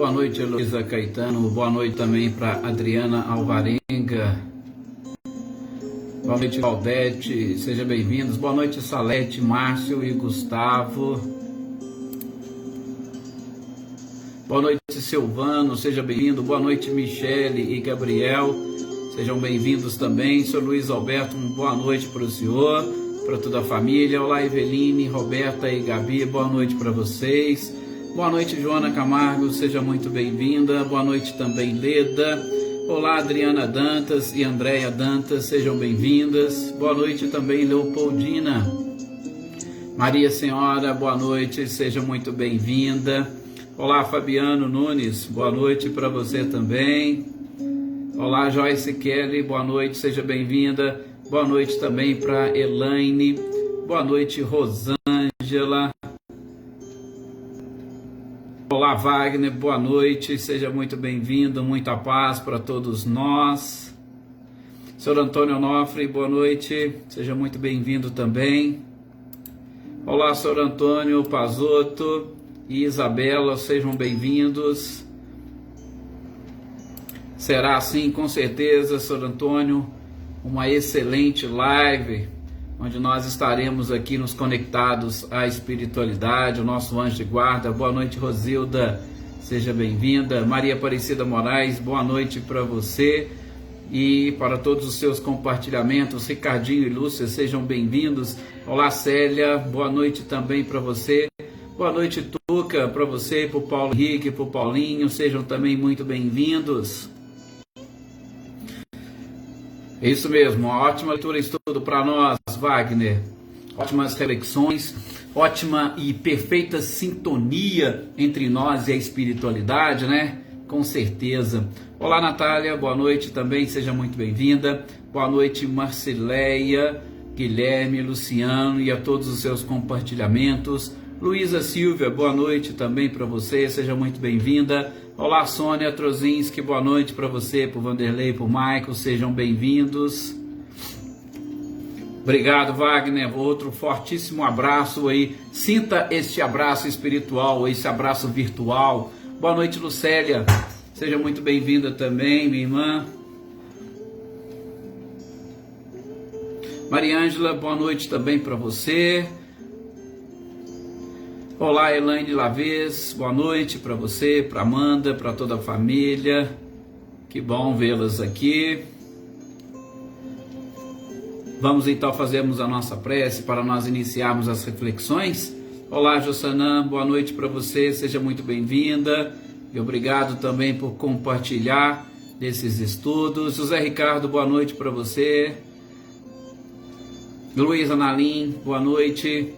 Boa noite, Heloísa Caetano. Boa noite também para Adriana Alvarenga. Boa noite, Valdete. Sejam bem-vindos. Boa noite, Salete, Márcio e Gustavo. Boa noite, Silvano. Seja bem-vindo. Boa noite, Michele e Gabriel. Sejam bem-vindos também. Sr. Luiz Alberto, uma boa noite para o senhor, para toda a família. Olá, Eveline, Roberta e Gabi. Boa noite para vocês. Boa noite, Joana Camargo, seja muito bem-vinda. Boa noite também, Leda. Olá, Adriana Dantas e Andréia Dantas, sejam bem-vindas. Boa noite também, Leopoldina. Maria Senhora, boa noite, seja muito bem-vinda. Olá, Fabiano Nunes, boa noite para você também. Olá, Joyce Kelly, boa noite, seja bem-vinda. Boa noite também para Elaine. Boa noite, Rosângela. Olá, Wagner, boa noite, seja muito bem-vindo, muita paz para todos nós. Sr. Antônio Onofre, boa noite, seja muito bem-vindo também. Olá, Sr. Antônio Pazotto e Isabela, sejam bem-vindos. Será assim, com certeza, Sr. Antônio, uma excelente live, onde nós estaremos aqui nos conectados à espiritualidade, o nosso anjo de guarda. Boa noite, Rosilda, seja bem-vinda. Maria Aparecida Moraes, boa noite para você e para todos os seus compartilhamentos. Ricardinho e Lúcia, sejam bem-vindos. Olá, Célia, boa noite também para você. Boa noite, Tuca, para você, para o Paulo Henrique, para o Paulinho, sejam também muito bem-vindos. É isso mesmo, uma ótima leitura e estudo para nós, Wagner. Ótimas reflexões, ótima e perfeita sintonia entre nós e a espiritualidade, né? Com certeza. Olá, Natália, boa noite também, seja muito bem-vinda. Boa noite, Marcileia, Guilherme, Luciano e a todos os seus compartilhamentos. Luísa Silvia, boa noite também para você, seja muito bem-vinda. Olá, Sônia Trozinski, boa noite para você, para o Vanderlei, para o Michael, sejam bem-vindos. Obrigado, Wagner, outro fortíssimo abraço aí, sinta este abraço espiritual, esse abraço virtual. Boa noite, Lucélia, seja muito bem-vinda também, minha irmã. Mariângela, boa noite também para você. Olá, Elaine Lavez, boa noite para você, para Amanda, para toda a família. Que bom vê-las aqui. Vamos então fazermos a nossa prece para nós iniciarmos as reflexões. Olá, Jossanã, boa noite para você, seja muito bem-vinda. E obrigado também por compartilhar desses estudos. José Ricardo, boa noite para você. Luísa Nalim, boa noite.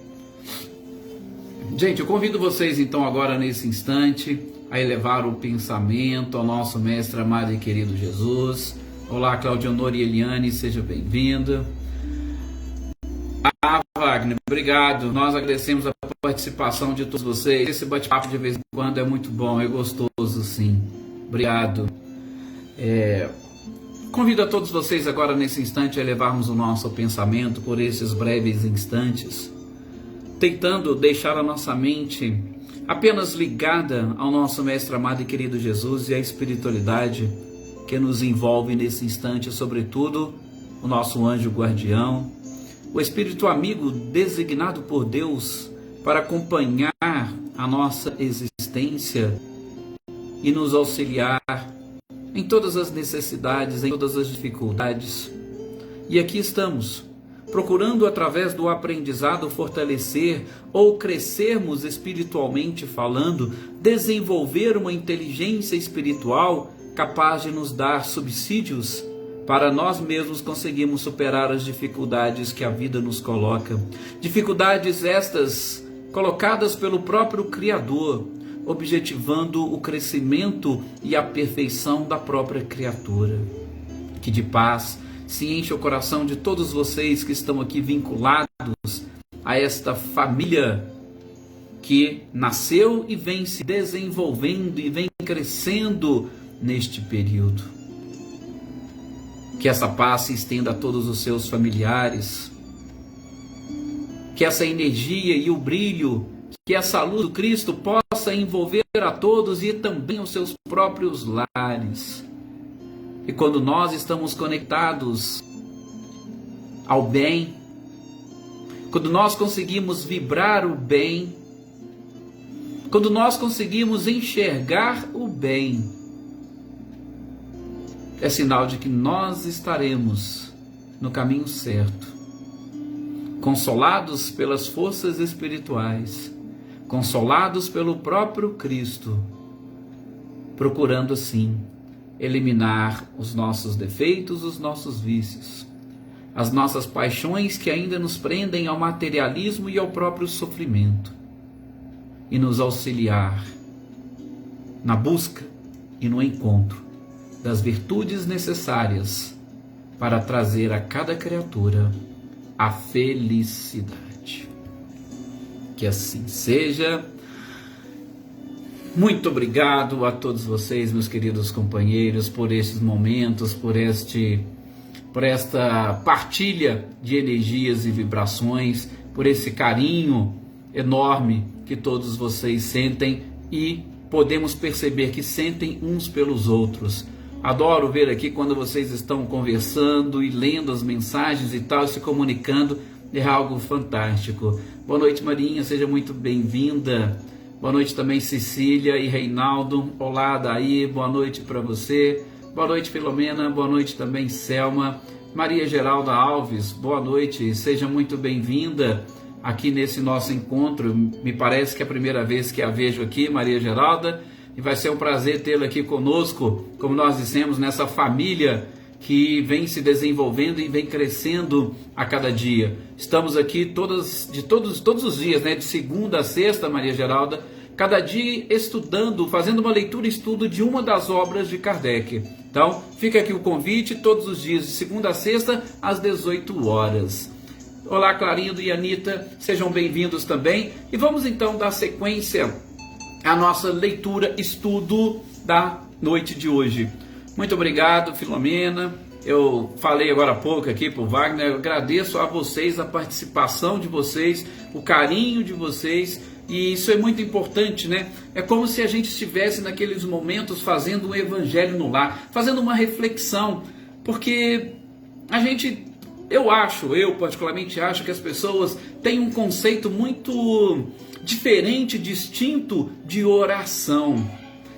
Gente, eu convido vocês então agora nesse instante a elevar o pensamento ao nosso mestre amado e querido Jesus. Olá, Claudionor e Eliane, seja bem-vindo. Wagner, obrigado. Nós agradecemos a participação de todos vocês. Esse bate-papo de vez em quando é muito bom, é gostoso sim. Obrigado. Convido a todos vocês agora nesse instante a elevarmos o nosso pensamento por esses breves instantes, tentando deixar a nossa mente apenas ligada ao nosso mestre amado e querido Jesus e à espiritualidade que nos envolve nesse instante, sobretudo o nosso anjo guardião, o espírito amigo designado por Deus para acompanhar a nossa existência e nos auxiliar em todas as necessidades, em todas as dificuldades. E aqui estamos, procurando através do aprendizado fortalecer ou crescermos espiritualmente falando, desenvolver uma inteligência espiritual capaz de nos dar subsídios para nós mesmos conseguirmos superar as dificuldades que a vida nos coloca. Dificuldades estas colocadas pelo próprio Criador, objetivando o crescimento e a perfeição da própria criatura. Que de paz se enche o coração de todos vocês que estão aqui vinculados a esta família que nasceu e vem se desenvolvendo e vem crescendo neste período. Que essa paz se estenda a todos os seus familiares, que essa energia e o brilho que essa luz do Cristo possa envolver a todos e também os seus próprios lares. E quando nós estamos conectados ao bem, quando nós conseguimos vibrar o bem, quando nós conseguimos enxergar o bem, é sinal de que nós estaremos no caminho certo, consolados pelas forças espirituais, consolados pelo próprio Cristo, procurando assim eliminar os nossos defeitos, os nossos vícios, as nossas paixões que ainda nos prendem ao materialismo e ao próprio sofrimento, e nos auxiliar na busca e no encontro das virtudes necessárias para trazer a cada criatura a felicidade. Que assim seja. Muito obrigado a todos vocês, meus queridos companheiros, por estes momentos, por esta partilha de energias e vibrações, por esse carinho enorme que todos vocês sentem e podemos perceber que sentem uns pelos outros. Adoro ver aqui quando vocês estão conversando e lendo as mensagens e tal, se comunicando, é algo fantástico. Boa noite, Marinha, seja muito bem-vinda. Boa noite também, Cecília e Reinaldo. Olá, Daí, boa noite para você. Boa noite, Filomena. Boa noite também, Selma. Maria Geralda Alves, boa noite. Seja muito bem-vinda aqui nesse nosso encontro. Me parece que é a primeira vez que a vejo aqui, Maria Geralda. E vai ser um prazer tê-la aqui conosco, como nós dissemos, nessa família que vem se desenvolvendo e vem crescendo a cada dia. Estamos aqui todos os dias, né, de segunda a sexta, Maria Geralda, cada dia estudando, fazendo uma leitura e estudo de uma das obras de Kardec. Então, fica aqui o convite, todos os dias, de segunda a sexta, às 18 horas. Olá, Clarindo e Anitta, sejam bem-vindos também. E vamos então dar sequência à nossa leitura, estudo da noite de hoje. Muito obrigado, Filomena. Eu falei agora há pouco aqui para o Wagner, eu agradeço a vocês, a participação de vocês, o carinho de vocês, e isso é muito importante, né? É como se a gente estivesse naqueles momentos fazendo um evangelho no lar, fazendo uma reflexão, porque eu particularmente acho que as pessoas têm um conceito muito diferente, distinto de oração.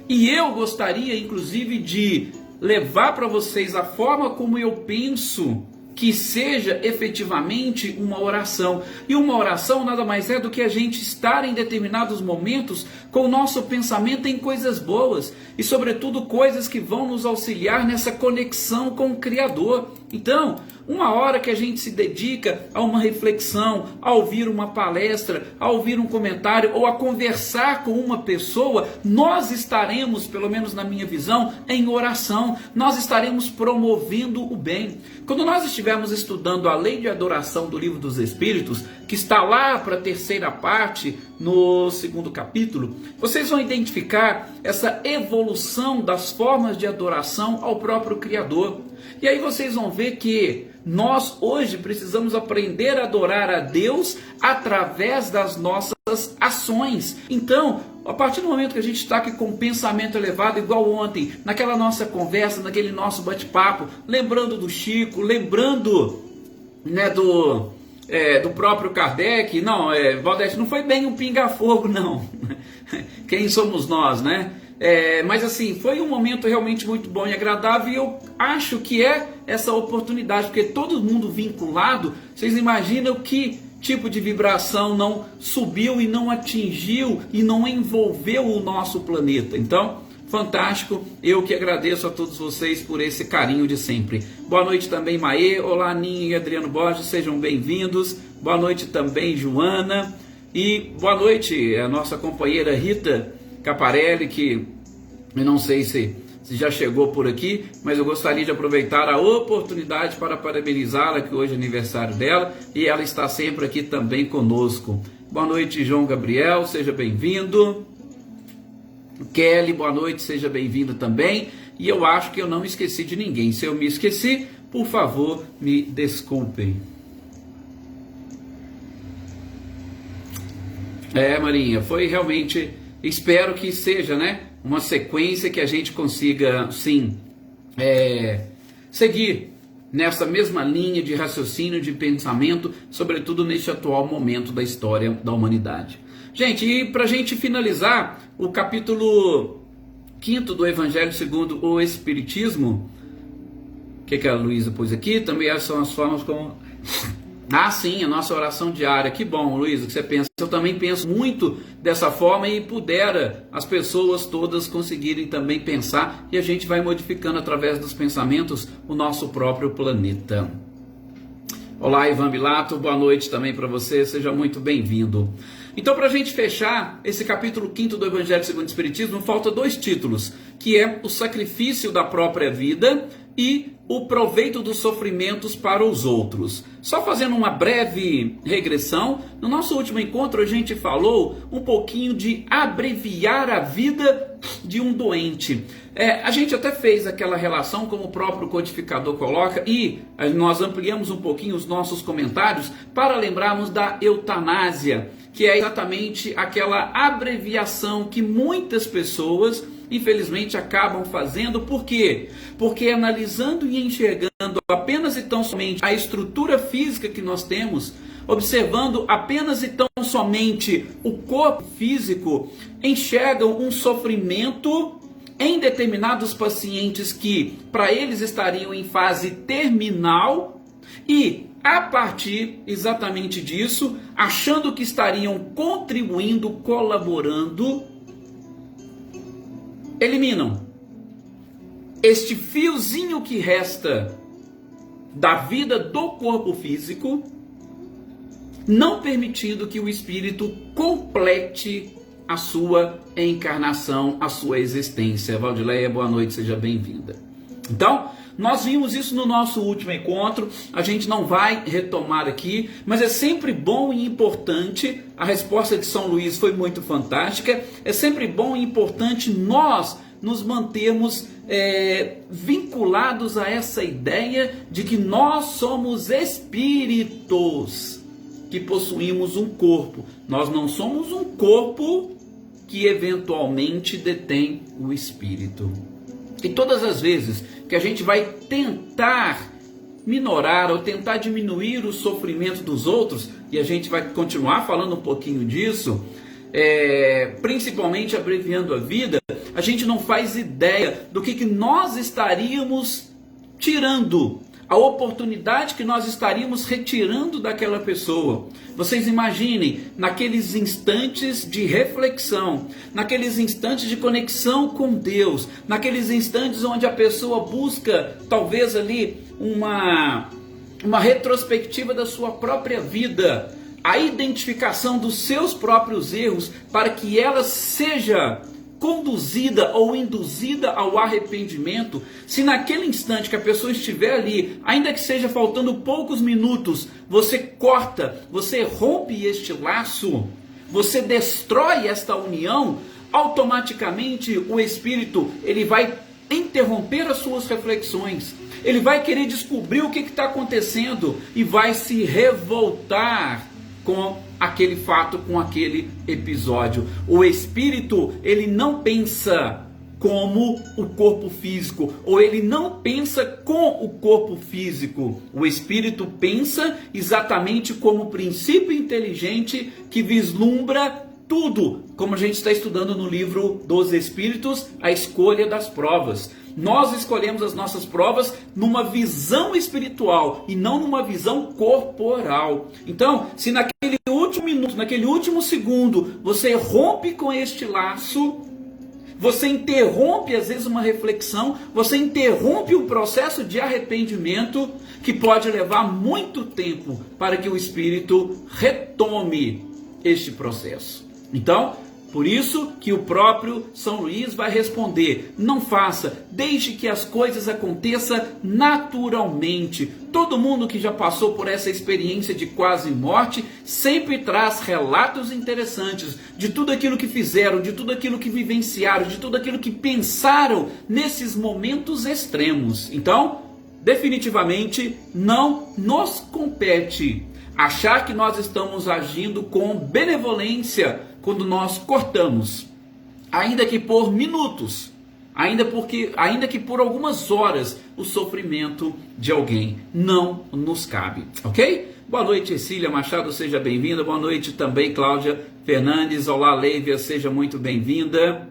E eu gostaria, inclusive, de levar para vocês a forma como eu penso que seja efetivamente uma oração. E uma oração nada mais é do que a gente estar em determinados momentos com o nosso pensamento em coisas boas e, sobretudo, coisas que vão nos auxiliar nessa conexão com o Criador. Então, uma hora que a gente se dedica a uma reflexão, a ouvir uma palestra, a ouvir um comentário ou a conversar com uma pessoa, nós estaremos, pelo menos na minha visão, em oração. Nós estaremos promovendo o bem. Quando nós estivermos estudando a Lei de Adoração do Livro dos Espíritos, que está lá para a terceira parte, no 2º capítulo, vocês vão identificar essa evolução das formas de adoração ao próprio Criador. E aí vocês vão ver que nós hoje precisamos aprender a adorar a Deus através das nossas ações. Então, a partir do momento que a gente está aqui com um pensamento elevado, igual ontem, naquela nossa conversa, naquele nosso bate-papo, lembrando do Chico, lembrando, né, do próprio Kardec, não, Valdete, não foi bem um pinga-fogo, não. Quem somos nós, né? Mas assim, foi um momento realmente muito bom e agradável, e eu acho que é essa oportunidade, porque todo mundo vinculado, vocês imaginam que tipo de vibração não subiu e não atingiu e não envolveu o nosso planeta. Então, fantástico, eu que agradeço a todos vocês por esse carinho de sempre. Boa noite também, Maê. Olá, Ninho e Adriano Borges, sejam bem-vindos. Boa noite também, Joana. E boa noite a nossa companheira Rita Caparelli, que eu não sei se já chegou por aqui, mas eu gostaria de aproveitar a oportunidade para parabenizá-la, que hoje é aniversário dela, e ela está sempre aqui também conosco. Boa noite, João Gabriel, seja bem-vindo. Kelly, boa noite, seja bem-vindo também. E eu acho que eu não esqueci de ninguém. Se eu me esqueci, por favor, me desculpem. Marinha, foi realmente, espero que seja, né, uma sequência que a gente consiga, sim, seguir nessa mesma linha de raciocínio, de pensamento, sobretudo neste atual momento da história da humanidade. Gente, e para a gente finalizar, o capítulo 5º do Evangelho segundo o Espiritismo, o que a Luísa pôs aqui, também essas são as formas como... sim, a nossa oração diária. Que bom, Luísa, que você pensa. Eu também penso muito dessa forma e pudera as pessoas todas conseguirem também pensar, e a gente vai modificando através dos pensamentos o nosso próprio planeta. Olá, Ivan Bilato, boa noite também para você, seja muito bem-vindo. Então, para a gente fechar esse capítulo 5º do Evangelho segundo o Espiritismo, falta 2 títulos, que é o sacrifício da própria vida e o proveito dos sofrimentos para os outros. Só fazendo uma breve regressão, no nosso último encontro a gente falou um pouquinho de abreviar a vida de um doente. A gente até fez aquela relação, como o próprio codificador coloca, e nós ampliamos um pouquinho os nossos comentários para lembrarmos da eutanásia, que é exatamente aquela abreviação que muitas pessoas, infelizmente, acabam fazendo. Por quê? Porque analisando e enxergando apenas e tão somente a estrutura física que nós temos, observando apenas e tão somente o corpo físico, enxergam um sofrimento em determinados pacientes que para eles estariam em fase terminal, e a partir exatamente disso, achando que estariam contribuindo, colaborando, eliminam este fiozinho que resta da vida do corpo físico, não permitindo que o espírito complete a sua encarnação, a sua existência. Valdileia, boa noite, seja bem-vinda. Então, nós vimos isso no nosso último encontro, a gente não vai retomar aqui, mas é sempre bom e importante, a resposta de São Luís foi muito fantástica, é sempre bom e importante nós nos mantermos vinculados a essa ideia de que nós somos espíritos que possuímos um corpo. Nós não somos um corpo que eventualmente detém o espírito. E todas as vezes que a gente vai tentar minorar ou tentar diminuir o sofrimento dos outros, e a gente vai continuar falando um pouquinho disso, principalmente abreviando a vida, a gente não faz ideia do que nós estaríamos tirando, a oportunidade que nós estaríamos retirando daquela pessoa. Vocês imaginem, naqueles instantes de reflexão, naqueles instantes de conexão com Deus, naqueles instantes onde a pessoa busca, talvez ali, uma retrospectiva da sua própria vida, a identificação dos seus próprios erros, para que ela seja conduzida ou induzida ao arrependimento. Se naquele instante que a pessoa estiver ali, ainda que seja faltando poucos minutos, você corta, você rompe este laço, você destrói esta união, automaticamente o espírito ele vai interromper as suas reflexões, ele vai querer descobrir o que está acontecendo e vai se revoltar com aquele fato, com aquele episódio. O espírito, ele não pensa como o corpo físico, ou ele não pensa com o corpo físico. O espírito pensa exatamente como o princípio inteligente que vislumbra tudo, como a gente está estudando no livro dos Espíritos, a escolha das provas. Nós escolhemos as nossas provas numa visão espiritual e não numa visão corporal. Então, se naquele último minuto, naquele último segundo, você rompe com este laço, você interrompe às vezes uma reflexão, você interrompe um processo de arrependimento que pode levar muito tempo para que o espírito retome este processo. Então, por isso que o próprio São Luís vai responder: não faça, deixe que as coisas aconteçam naturalmente. Todo mundo que já passou por essa experiência de quase morte sempre traz relatos interessantes de tudo aquilo que fizeram, de tudo aquilo que vivenciaram, de tudo aquilo que pensaram nesses momentos extremos. Então, definitivamente não nos compete achar que nós estamos agindo com benevolência quando nós cortamos, ainda que por minutos, ainda que por algumas horas, o sofrimento de alguém não nos cabe, ok? Boa noite, Cecília Machado, seja bem-vinda. Boa noite também, Cláudia Fernandes. Olá, Leívia, seja muito bem-vinda.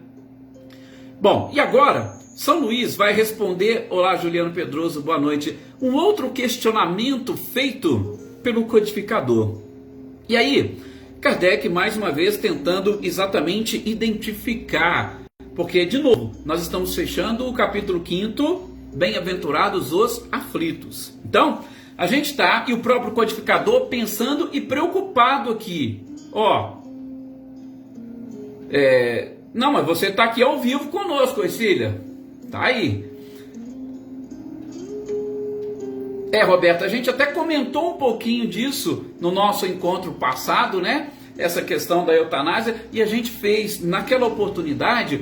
Bom, e agora, São Luís vai responder, olá, Juliano Pedroso, boa noite, um outro questionamento feito pelo codificador. E aí, Kardec, mais uma vez, tentando exatamente identificar, porque, de novo, nós estamos fechando o capítulo 5º, Bem-aventurados os aflitos. Então, a gente está, e o próprio codificador, pensando e preocupado aqui. Não, mas você está aqui ao vivo conosco, Cecília. Tá aí. Roberta, a gente até comentou um pouquinho disso no nosso encontro passado, né? Essa questão da eutanásia, e a gente fez, naquela oportunidade,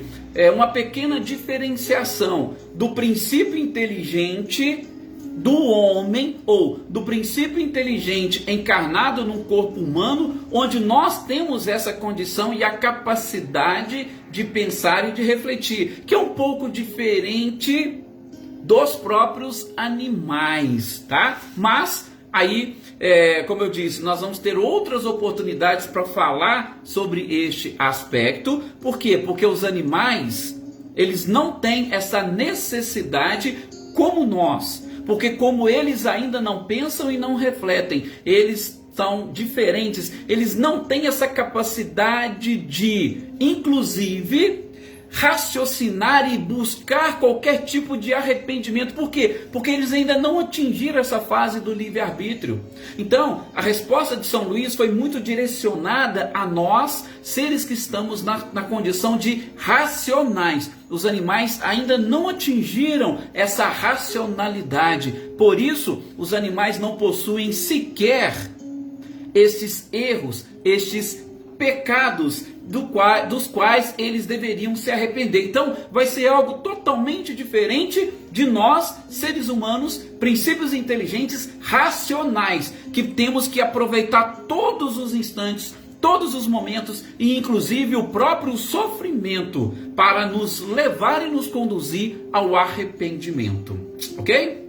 uma pequena diferenciação do princípio inteligente do homem, ou do princípio inteligente encarnado num corpo humano, onde nós temos essa condição e a capacidade de pensar e de refletir, que é um pouco diferente dos próprios animais, tá? Mas aí, como eu disse, nós vamos ter outras oportunidades para falar sobre este aspecto. Por quê? Porque os animais, eles não têm essa necessidade como nós. Porque como eles ainda não pensam e não refletem, eles são diferentes, eles não têm essa capacidade de, inclusive, raciocinar e buscar qualquer tipo de arrependimento. Por quê? Porque eles ainda não atingiram essa fase do livre-arbítrio. Então, a resposta de São Luís foi muito direcionada a nós, seres que estamos na condição de racionais. Os animais ainda não atingiram essa racionalidade. Por isso, os animais não possuem sequer esses erros, estes pecados dos quais eles deveriam se arrepender. Então, vai ser algo totalmente diferente de nós, seres humanos, princípios inteligentes, racionais, que temos que aproveitar todos os instantes, todos os momentos e inclusive o próprio sofrimento para nos levar e nos conduzir ao arrependimento, ok?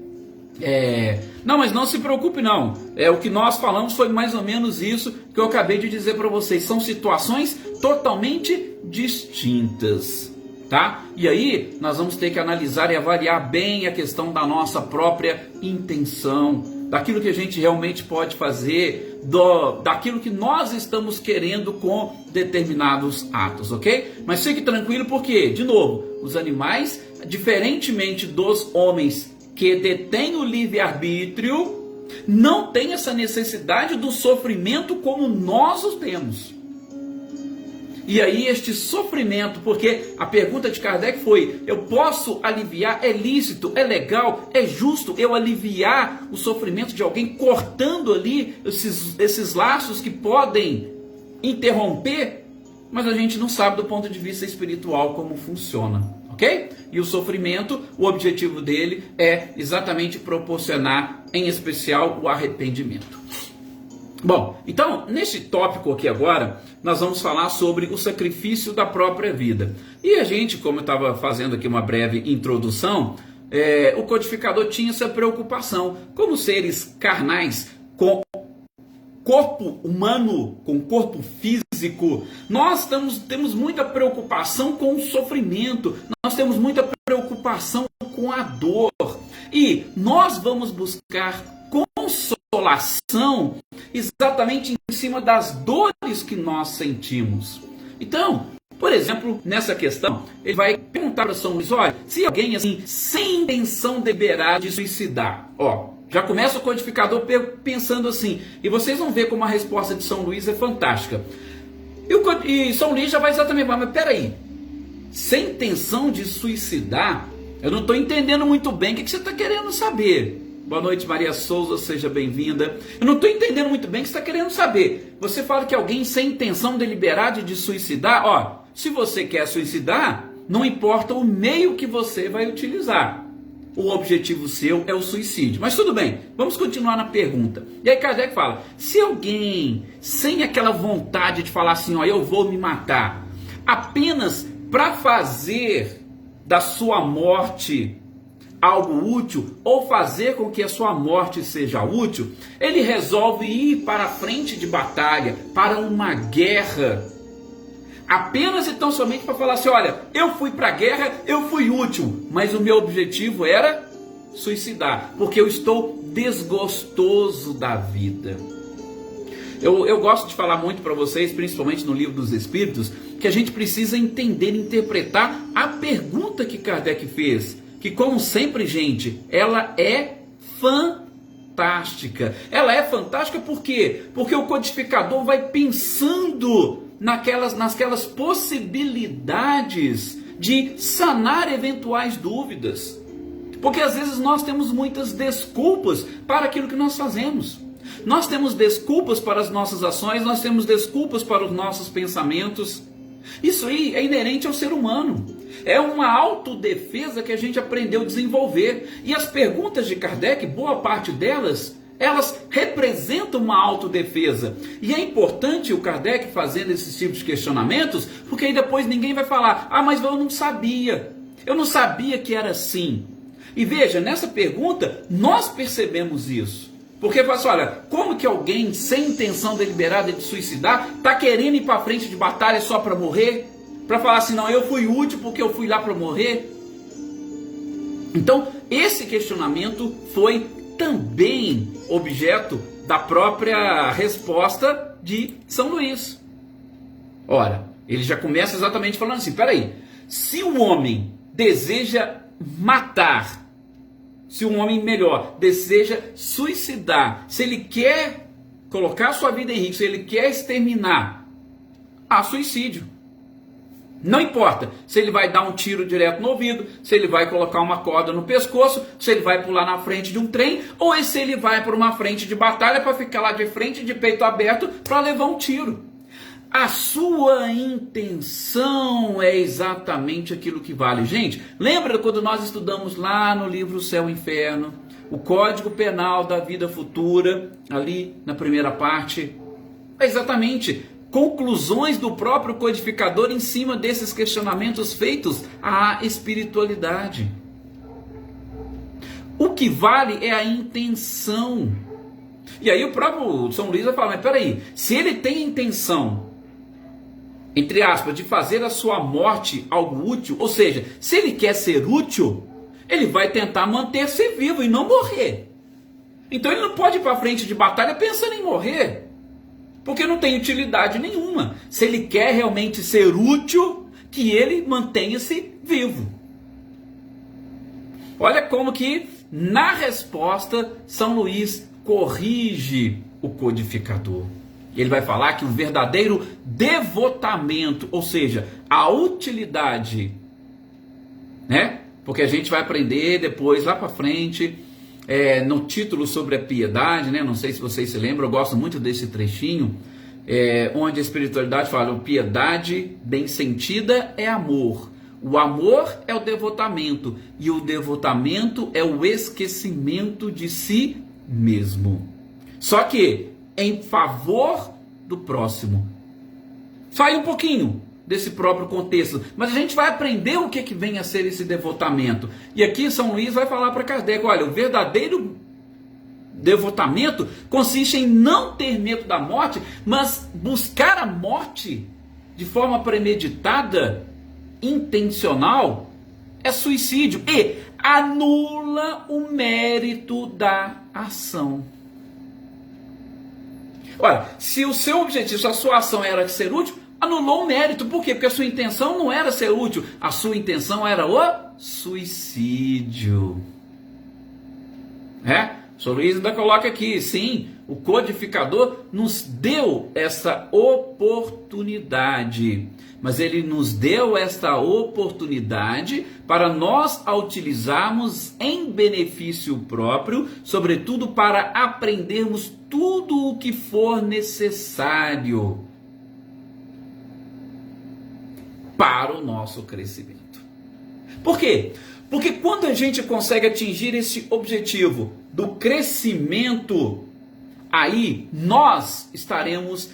Não, mas não se preocupe não, o que nós falamos foi mais ou menos isso que eu acabei de dizer para vocês, são situações totalmente distintas, tá? E aí nós vamos ter que analisar e avaliar bem a questão da nossa própria intenção, daquilo que a gente realmente pode fazer, daquilo que nós estamos querendo com determinados atos, ok? Mas fique tranquilo porque, de novo, os animais, diferentemente dos homens que detém o livre-arbítrio, não tem essa necessidade do sofrimento como nós o temos. E aí este sofrimento, porque a pergunta de Kardec foi, eu posso aliviar, é lícito, é legal, é justo eu aliviar o sofrimento de alguém cortando ali esses laços que podem interromper? Mas a gente não sabe do ponto de vista espiritual como funciona. Ok? E o sofrimento, o objetivo dele é exatamente proporcionar, em especial, o arrependimento. Bom, então, neste tópico aqui agora, nós vamos falar sobre o sacrifício da própria vida. E a gente, como eu estava fazendo aqui uma breve introdução, o codificador tinha essa preocupação. Como seres carnais, com corpo humano, com corpo físico, nós temos muita preocupação com o sofrimento, nós temos muita preocupação com a dor, e nós vamos buscar consolação exatamente em cima das dores que nós sentimos. Então, por exemplo, nessa questão, ele vai perguntar para São Luís, olha, se alguém assim, sem intenção deliberada de suicidar, já começa o codificador pensando assim, e vocês vão ver como a resposta de São Luís é fantástica. E São Luís já vai exatamente, mas peraí, sem intenção de suicidar, eu não estou entendendo muito bem o que você está querendo saber. Boa noite, Maria Souza, seja bem-vinda. Eu não estou entendendo muito bem o que você está querendo saber. Você fala que alguém sem intenção deliberada de suicidar, se você quer suicidar, não importa o meio que você vai utilizar. o objetivo seu é o suicídio. Mas tudo bem, vamos continuar na pergunta. E aí Kardec fala, se alguém sem aquela vontade de falar assim, ó, eu vou me matar, apenas para fazer da sua morte algo útil, ou fazer com que a sua morte seja útil, ele resolve ir para a frente de batalha, para uma guerra, apenas e tão somente para falar assim, olha, eu fui para a guerra, eu fui útil, mas o meu objetivo era suicidar, porque eu estou desgostoso da vida. Eu gosto de falar muito para vocês, principalmente no Livro dos Espíritos, que a gente precisa entender, interpretar a pergunta que Kardec fez, que como sempre, gente, ela é fantástica. Ela é fantástica por quê? Porque o codificador vai pensando naquelas possibilidades de sanar eventuais dúvidas. Porque às vezes nós temos muitas desculpas para aquilo que nós fazemos. Nós temos desculpas para as nossas ações, nós temos desculpas para os nossos pensamentos. Isso aí é inerente ao ser humano. É uma autodefesa que a gente aprendeu a desenvolver. E as perguntas de Kardec, boa parte delas, elas representam uma autodefesa. E é importante o Kardec fazendo esses tipos de questionamentos, porque aí depois ninguém vai falar, ah, mas eu não sabia que era assim. E veja, nessa pergunta, nós percebemos isso. Porque fala assim, olha, como que alguém sem intenção deliberada de suicidar está querendo ir para frente de batalha só para morrer? Para falar assim, não, eu fui útil porque eu fui lá para morrer? Então, esse questionamento foi também objeto da própria resposta de São Luís. Ora, ele já começa exatamente falando assim, peraí, se o homem deseja matar, se um homem melhor deseja suicidar, se ele quer colocar sua vida em risco, se ele quer exterminar, há suicídio. Não importa se ele vai dar um tiro direto no ouvido, se ele vai colocar uma corda no pescoço, se ele vai pular na frente de um trem, ou se ele vai para uma frente de batalha para ficar lá de frente, de peito aberto, para levar um tiro. A sua intenção é exatamente aquilo que vale. Gente, lembra quando nós estudamos lá no livro Céu e Inferno, o Código Penal da Vida Futura, ali na primeira parte? É exatamente conclusões do próprio codificador em cima desses questionamentos feitos à espiritualidade. O que vale é a intenção. E aí o próprio São Luís vai falar, mas peraí, se ele tem intenção, entre aspas, de fazer a sua morte algo útil, ou seja, se ele quer ser útil, ele vai tentar manter-se vivo e não morrer. Então ele não pode ir para frente de batalha pensando em morrer, porque não tem utilidade nenhuma. Se ele quer realmente ser útil, que ele mantenha-se vivo. Olha como que, na resposta, São Luís corrige o codificador. Ele vai falar que o verdadeiro devotamento, ou seja, a utilidade, né? Porque a gente vai aprender depois, lá para frente, no título sobre a piedade, né? Não sei se vocês se lembram, eu gosto muito desse trechinho, onde a espiritualidade fala, piedade bem sentida é amor. O amor é o devotamento, e o devotamento é o esquecimento de si mesmo. Só que em favor do próximo. Sai um pouquinho desse próprio contexto, mas a gente vai aprender o que vem a ser esse devotamento. E aqui São Luís vai falar para Kardec, olha, o verdadeiro devotamento consiste em não ter medo da morte, mas buscar a morte de forma premeditada, intencional, é suicídio e anula o mérito da ação. Olha, se o seu objetivo, se a sua ação era de ser útil, anulou o mérito. Por quê? Porque a sua intenção não era ser útil, a sua intenção era o suicídio. O São Luís ainda coloca aqui, sim, o codificador nos deu essa oportunidade. Mas ele nos deu esta oportunidade para nós a utilizarmos em benefício próprio, sobretudo para aprendermos tudo o que for necessário para o nosso crescimento. Por quê? Porque quando a gente consegue atingir esse objetivo do crescimento, aí nós estaremos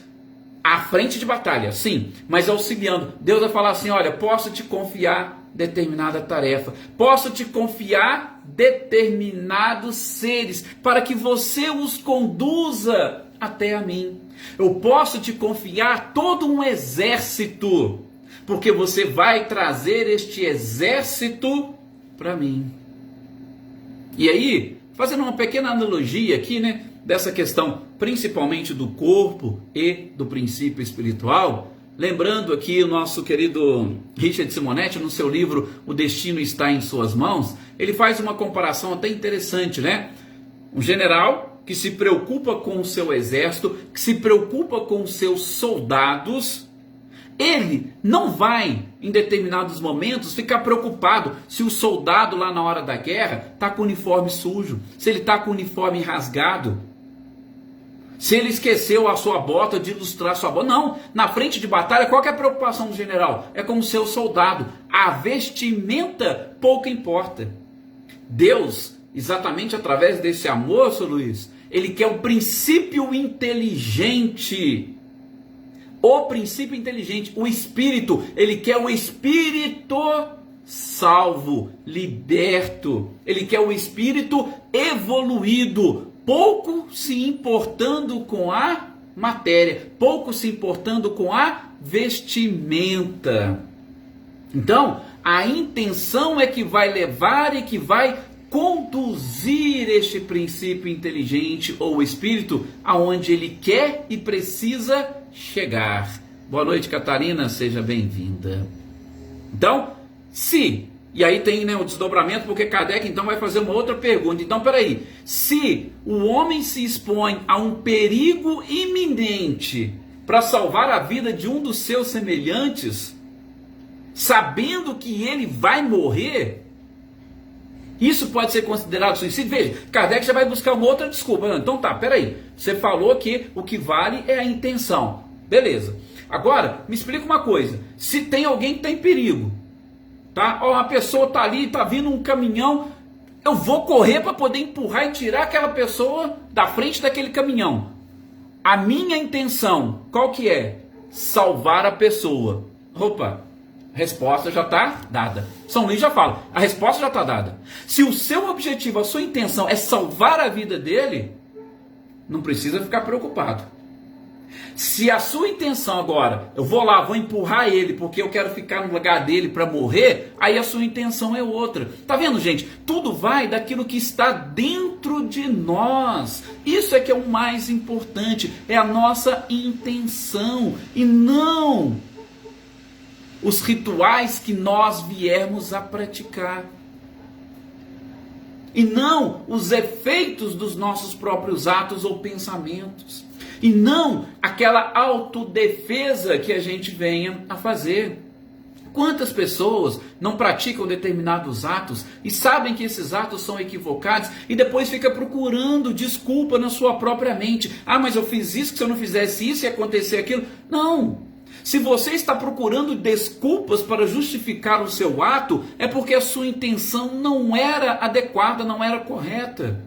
à frente de batalha, sim, mas auxiliando. Deus vai falar assim: olha, posso te confiar determinada tarefa, posso te confiar determinados seres, para que você os conduza até a mim. Eu posso te confiar todo um exército, porque você vai trazer este exército para mim. E aí, fazendo uma pequena analogia aqui, né, dessa questão principalmente do corpo e do princípio espiritual, lembrando aqui o nosso querido Richard Simonetti, no seu livro O Destino Está em Suas Mãos, ele faz uma comparação até interessante, né? Um general que se preocupa com o seu exército, que se preocupa com os seus soldados, ele não vai, em determinados momentos, ficar preocupado se o soldado lá na hora da guerra está com o uniforme sujo, se ele está com o uniforme rasgado, se ele esqueceu a sua bota, de ilustrar a sua bota. Não, na frente de batalha, qual que é a preocupação do general? É com o seu soldado. A vestimenta pouco importa. Deus, exatamente através desse amor, Sr. Luiz, ele quer o princípio inteligente. O princípio inteligente, o espírito, ele quer o espírito salvo, liberto. Ele quer o espírito evoluído, pouco se importando com a matéria, pouco se importando com a vestimenta. Então, a intenção é que vai levar e que vai conduzir este princípio inteligente ou espírito aonde ele quer e precisa chegar. Boa noite, Catarina, seja bem-vinda. Então, e aí tem, né, o desdobramento, porque Kardec então vai fazer uma outra pergunta. Então, peraí, se o homem se expõe a um perigo iminente para salvar a vida de um dos seus semelhantes, sabendo que ele vai morrer, isso pode ser considerado suicídio? Veja, Kardec já vai buscar uma outra desculpa. Então tá, peraí, você falou que o que vale é a intenção. Beleza. Agora, me explica uma coisa. Se tem alguém que está em perigo, tá? Ó, a pessoa está ali, está vindo um caminhão, eu vou correr para poder empurrar e tirar aquela pessoa da frente daquele caminhão. A minha intenção, qual que é? Salvar a pessoa. Opa, a resposta já está dada. São Luís já fala, a resposta já está dada. Se o seu objetivo, a sua intenção é salvar a vida dele, não precisa ficar preocupado. Se a sua intenção agora, eu vou lá, vou empurrar ele porque eu quero ficar no lugar dele para morrer, aí a sua intenção é outra. Tá vendo, gente? Tudo vai daquilo que está dentro de nós. Isso é que é o mais importante, é a nossa intenção e não os rituais que nós viermos a praticar. E não os efeitos dos nossos próprios atos ou pensamentos. E não aquela autodefesa que a gente venha a fazer. Quantas pessoas não praticam determinados atos e sabem que esses atos são equivocados e depois fica procurando desculpa na sua própria mente. Ah, mas eu fiz isso, que se eu não fizesse isso ia acontecer aquilo. Não. Se você está procurando desculpas para justificar o seu ato, é porque a sua intenção não era adequada, não era correta.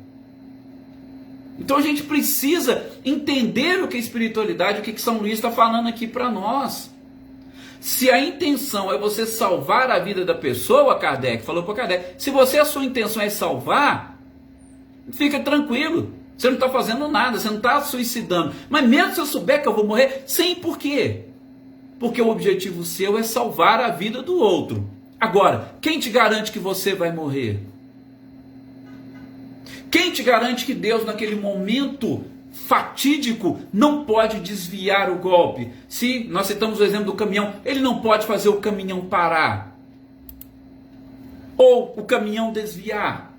Então a gente precisa entender o que é espiritualidade, o que São Luís está falando aqui para nós. Se a intenção é você salvar a vida da pessoa, Kardec falou para Kardec, se a sua intenção é salvar, fica tranquilo, você não está fazendo nada, você não está suicidando. Mas mesmo se eu souber que eu vou morrer, sim, por quê? Porque o objetivo seu é salvar a vida do outro. Agora, quem te garante que você vai morrer? Quem te garante que Deus, naquele momento fatídico, não pode desviar o golpe? Se nós citamos o exemplo do caminhão, ele não pode fazer o caminhão parar. Ou o caminhão desviar.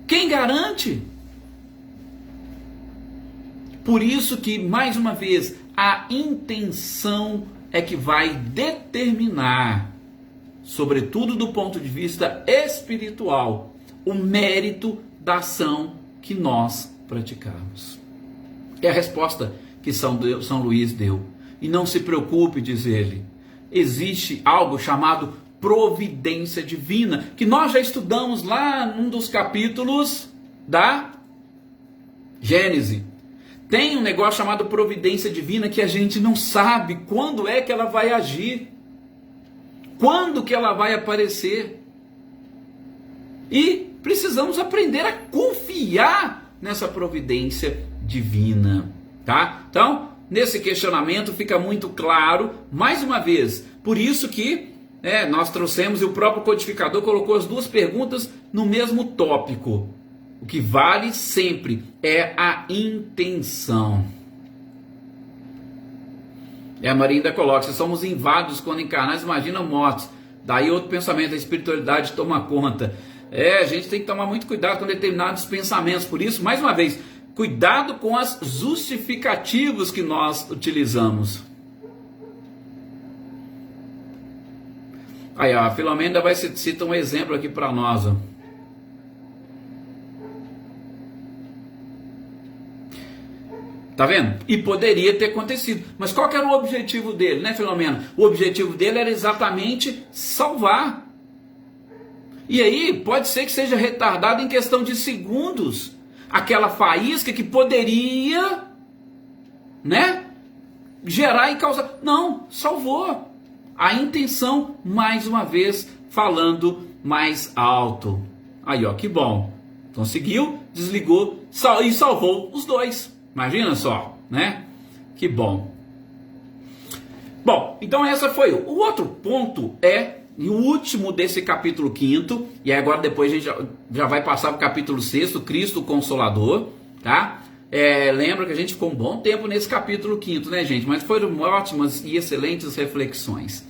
Quem garante? Por isso que, mais uma vez, a intenção é que vai determinar, sobretudo do ponto de vista espiritual, o mérito da ação que nós praticamos. É a resposta que São Luís deu. E não se preocupe, diz ele, existe algo chamado providência divina, que nós já estudamos lá num dos capítulos da Gênesis. Tem um negócio chamado providência divina que a gente não sabe quando é que ela vai agir, quando que ela vai aparecer. E precisamos aprender a confiar nessa providência divina, tá? Então, nesse questionamento fica muito claro, mais uma vez, por isso que nós trouxemos e o próprio codificador colocou as duas perguntas no mesmo tópico. O que vale sempre é a intenção. A Maria ainda coloca, se somos inválidos quando encarnados, imagina mortos. Daí outro pensamento, a espiritualidade toma conta. A gente tem que tomar muito cuidado com determinados pensamentos. Por isso, mais uma vez, cuidado com as justificativas que nós utilizamos. Aí, a Filomena vai citar um exemplo aqui para nós. Ó. Tá vendo? E poderia ter acontecido. Mas qual que era o objetivo dele, né, Filomena? O objetivo dele era exatamente salvar. E aí, pode ser que seja retardado em questão de segundos. Aquela faísca que poderia, gerar e causar. Não, salvou. A intenção, mais uma vez, falando mais alto. Aí, ó, que bom. Conseguiu, desligou e salvou os dois. Imagina só, né? Que bom. Bom, então essa foi o outro ponto e o último desse capítulo 5º, e agora depois a gente já vai passar para o capítulo 6º, Cristo Consolador, tá? Lembra que a gente ficou um bom tempo nesse capítulo 5º, né, gente? Mas foram ótimas e excelentes reflexões.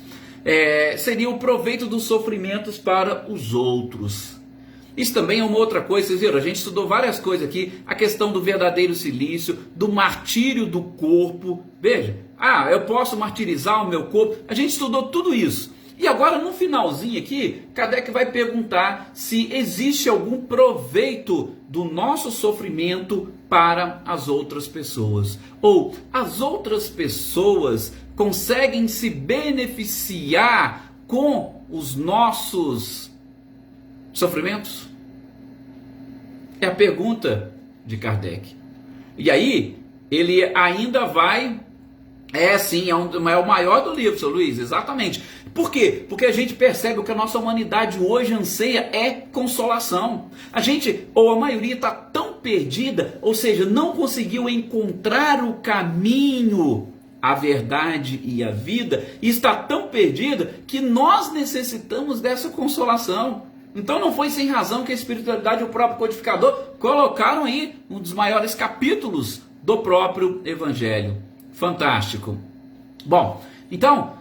Seria o proveito dos sofrimentos para os outros. Isso também é uma outra coisa, vocês viram? A gente estudou várias coisas aqui, a questão do verdadeiro silício, do martírio do corpo. Veja, eu posso martirizar o meu corpo. A gente estudou tudo isso. E agora, no finalzinho aqui, Kardec vai perguntar se existe algum proveito do nosso sofrimento para as outras pessoas. Ou as outras pessoas conseguem se beneficiar com os nossos sofrimentos? É a pergunta de Kardec. E aí, ele ainda vai... sim, é o maior do livro, seu Luiz, exatamente. Por quê? Porque a gente percebe que a nossa humanidade hoje anseia é consolação. A gente, ou a maioria, está tão perdida, ou seja, não conseguiu encontrar o caminho, a verdade e a vida, e está tão perdida que nós necessitamos dessa consolação. Então não foi sem razão que a espiritualidade e o próprio codificador colocaram aí um dos maiores capítulos do próprio Evangelho. Fantástico. Bom, então,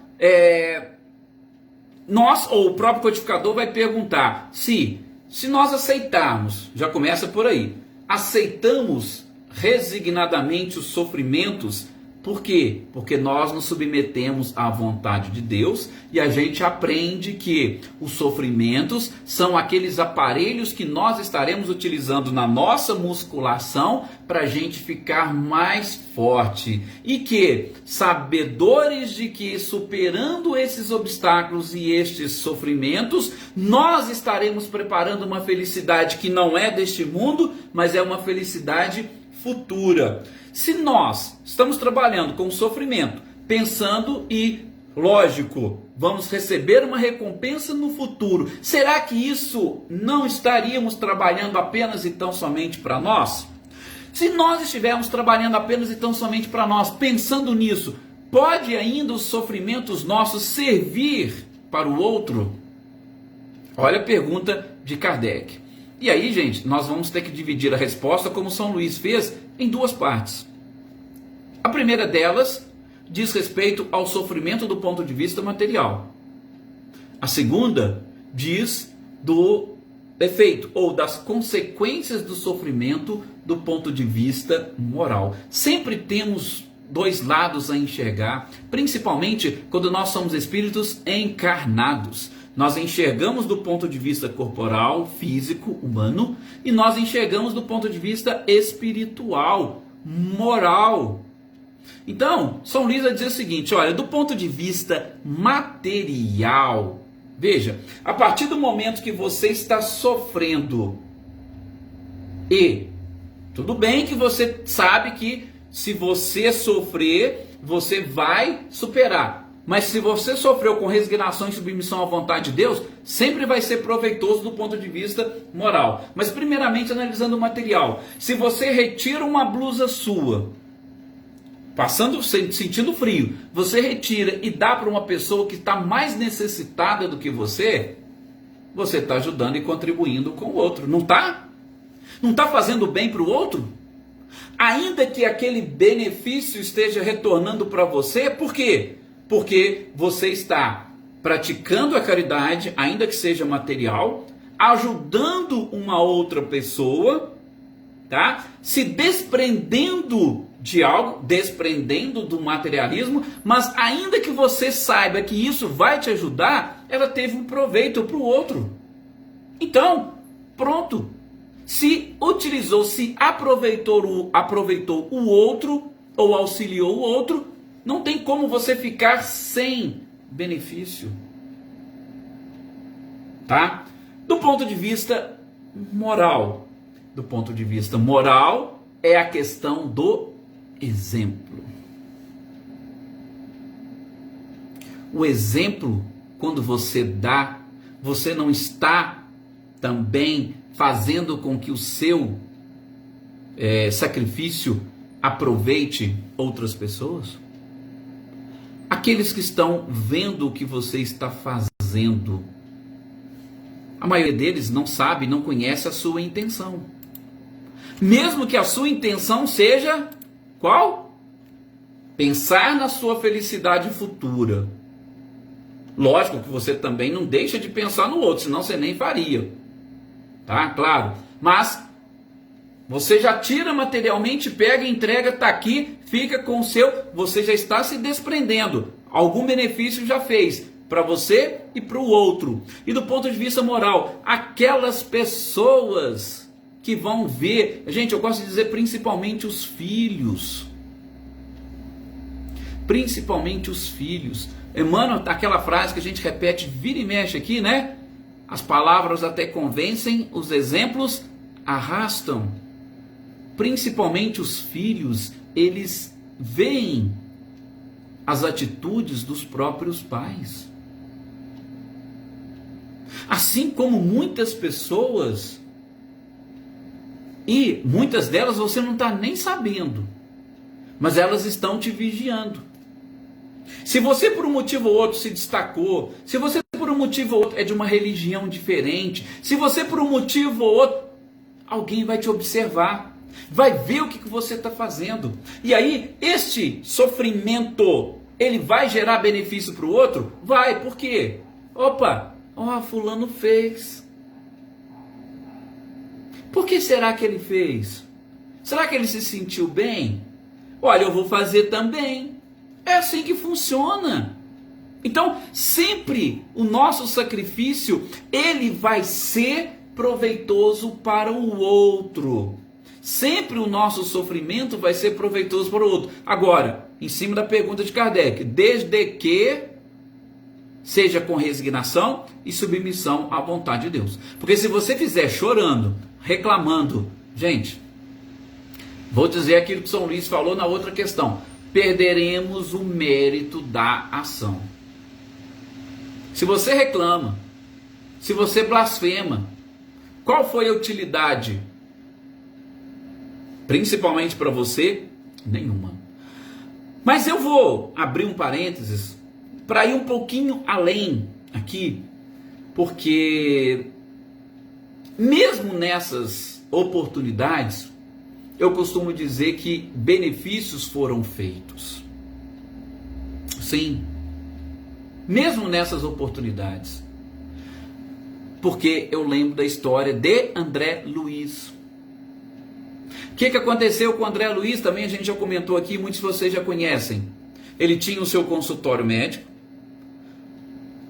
o próprio codificador vai perguntar se nós aceitarmos, já começa por aí, aceitamos resignadamente os sofrimentos. Por quê? Porque nós nos submetemos à vontade de Deus e a gente aprende que os sofrimentos são aqueles aparelhos que nós estaremos utilizando na nossa musculação para a gente ficar mais forte. E que, sabedores de que superando esses obstáculos e estes sofrimentos, nós estaremos preparando uma felicidade que não é deste mundo, mas é uma felicidade futura. Se nós estamos trabalhando com sofrimento, pensando e, lógico, vamos receber uma recompensa no futuro, será que isso não estaríamos trabalhando apenas e tão somente para nós? Se nós estivermos trabalhando apenas e tão somente para nós, pensando nisso, pode ainda os sofrimentos nossos servir para o outro? Olha a pergunta de Kardec. E aí, gente, nós vamos ter que dividir a resposta, como São Luís fez, em duas partes. A primeira delas diz respeito ao sofrimento do ponto de vista material. A segunda diz do efeito ou das consequências do sofrimento do ponto de vista moral. Sempre temos dois lados a enxergar, principalmente quando nós somos espíritos encarnados. Nós enxergamos do ponto de vista corporal, físico, humano, e nós enxergamos do ponto de vista espiritual, moral. Então, São Luís vai dizer o seguinte, olha, do ponto de vista material, Veja, a partir do momento que você está sofrendo, e tudo bem que você sabe que se você sofrer, você vai superar. Mas se você sofreu com resignação e submissão à vontade de Deus, sempre vai ser proveitoso do ponto de vista moral. Mas primeiramente analisando o material. Se você retira uma blusa sua, sentindo frio, você retira e dá para uma pessoa que está mais necessitada do que você está ajudando e contribuindo com o outro. Não está? Não está fazendo bem para o outro? Ainda que aquele benefício esteja retornando para você, por quê? Porque você está praticando a caridade, ainda que seja material, ajudando uma outra pessoa, tá? Se desprendendo de algo, desprendendo do materialismo, mas ainda que você saiba que isso vai te ajudar, ela teve um proveito para o outro. Então, pronto. Se utilizou, se aproveitou o outro ou auxiliou o outro, não tem como você ficar sem benefício. Tá? Do ponto de vista moral. Do ponto de vista moral, é a questão do exemplo. O exemplo, quando você dá, você não está também fazendo com que o seu sacrifício aproveite outras pessoas? Aqueles que estão vendo o que você está fazendo, a maioria deles não sabe, não conhece a sua intenção. Mesmo que a sua intenção seja qual? Pensar na sua felicidade futura. Lógico que você também não deixa de pensar no outro, senão você nem faria. Tá? Claro. Mas você já tira materialmente, pega, entrega, está aqui, fica com o seu, você já está se desprendendo. Algum benefício já fez para você e para o outro. E do ponto de vista moral, aquelas pessoas que vão ver, gente, eu gosto de dizer principalmente os filhos. Principalmente os filhos. Emmanuel, aquela frase que a gente repete, vira e mexe aqui, né? As palavras até convencem, os exemplos arrastam. Principalmente os filhos, eles veem as atitudes dos próprios pais. Assim como muitas pessoas, e muitas delas você não está nem sabendo, mas elas estão te vigiando. Se você por um motivo ou outro se destacou, se você por um motivo ou outro é de uma religião diferente, se você por um motivo ou outro, alguém vai te observar, vai ver o que você está fazendo. E aí, este sofrimento, ele vai gerar benefício para o outro? Vai, por quê? Opa, fulano fez. Por que será que ele fez? Será que ele se sentiu bem? Olha, eu vou fazer também. É assim que funciona. Então, sempre o nosso sacrifício, ele vai ser proveitoso para o outro. Sempre o nosso sofrimento vai ser proveitoso para o outro. Agora, em cima da pergunta de Kardec, desde que seja com resignação e submissão à vontade de Deus. Porque se você fizer chorando, reclamando, gente, vou dizer aquilo que São Luís falou na outra questão, perderemos o mérito da ação. Se você reclama, se você blasfema, qual foi a utilidade? Principalmente para você, nenhuma. Mas eu vou abrir um parênteses para ir um pouquinho além aqui, porque mesmo nessas oportunidades, eu costumo dizer que benefícios foram feitos. Sim, mesmo nessas oportunidades. Porque eu lembro da história de André Luiz. O que aconteceu com André Luiz? Também a gente já comentou aqui, muitos de vocês já conhecem. Ele tinha o seu consultório médico.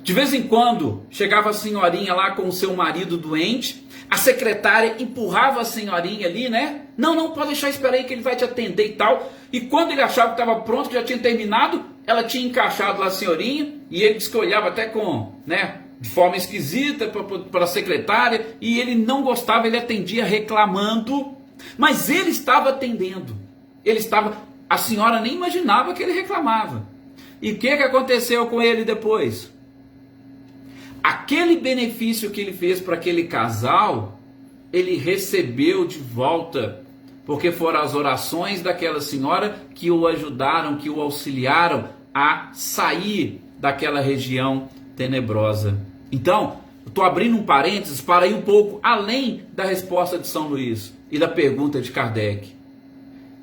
De vez em quando, chegava a senhorinha lá com o seu marido doente, a secretária empurrava a senhorinha ali, né? Não, pode deixar, espera aí que ele vai te atender e tal. E quando ele achava que estava pronto, que já tinha terminado, ela tinha encaixado lá a senhorinha, e ele disse que olhava até com, né, de forma esquisita para a secretária, e ele não gostava, ele atendia reclamando, mas ele estava atendendo. A senhora nem imaginava que ele reclamava. E o que aconteceu com ele depois? Aquele benefício que ele fez para aquele casal, ele recebeu de volta, porque foram as orações daquela senhora que o ajudaram, que o auxiliaram a sair daquela região tenebrosa. Então, estou abrindo um parênteses para ir um pouco além da resposta de São Luís e da pergunta de Kardec.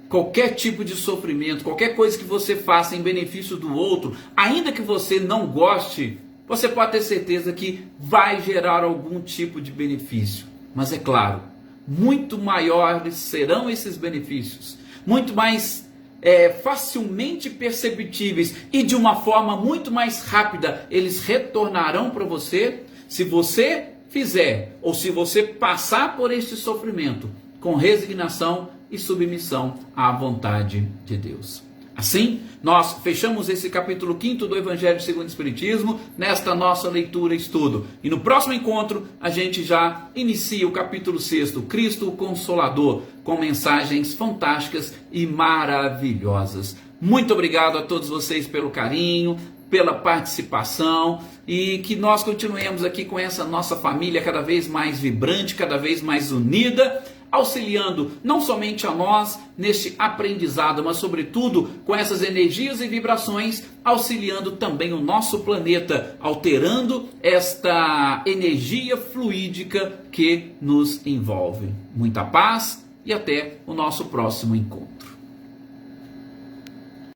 Qualquer tipo de sofrimento, qualquer coisa que você faça em benefício do outro, ainda que você não goste, você pode ter certeza que vai gerar algum tipo de benefício. Mas é claro, muito maiores serão esses benefícios, muito mais facilmente perceptíveis e de uma forma muito mais rápida eles retornarão para você se você fizer, ou se você passar por este sofrimento com resignação e submissão à vontade de Deus. Assim, nós fechamos esse capítulo 5º do Evangelho segundo o Espiritismo, nesta nossa leitura e estudo. E no próximo encontro, a gente já inicia o capítulo 6º, Cristo o Consolador, com mensagens fantásticas e maravilhosas. Muito obrigado a todos vocês pelo carinho, pela participação, e que nós continuemos aqui com essa nossa família cada vez mais vibrante, cada vez mais unida, auxiliando não somente a nós neste aprendizado, mas sobretudo com essas energias e vibrações, auxiliando também o nosso planeta, alterando esta energia fluídica que nos envolve. Muita paz e até o nosso próximo encontro.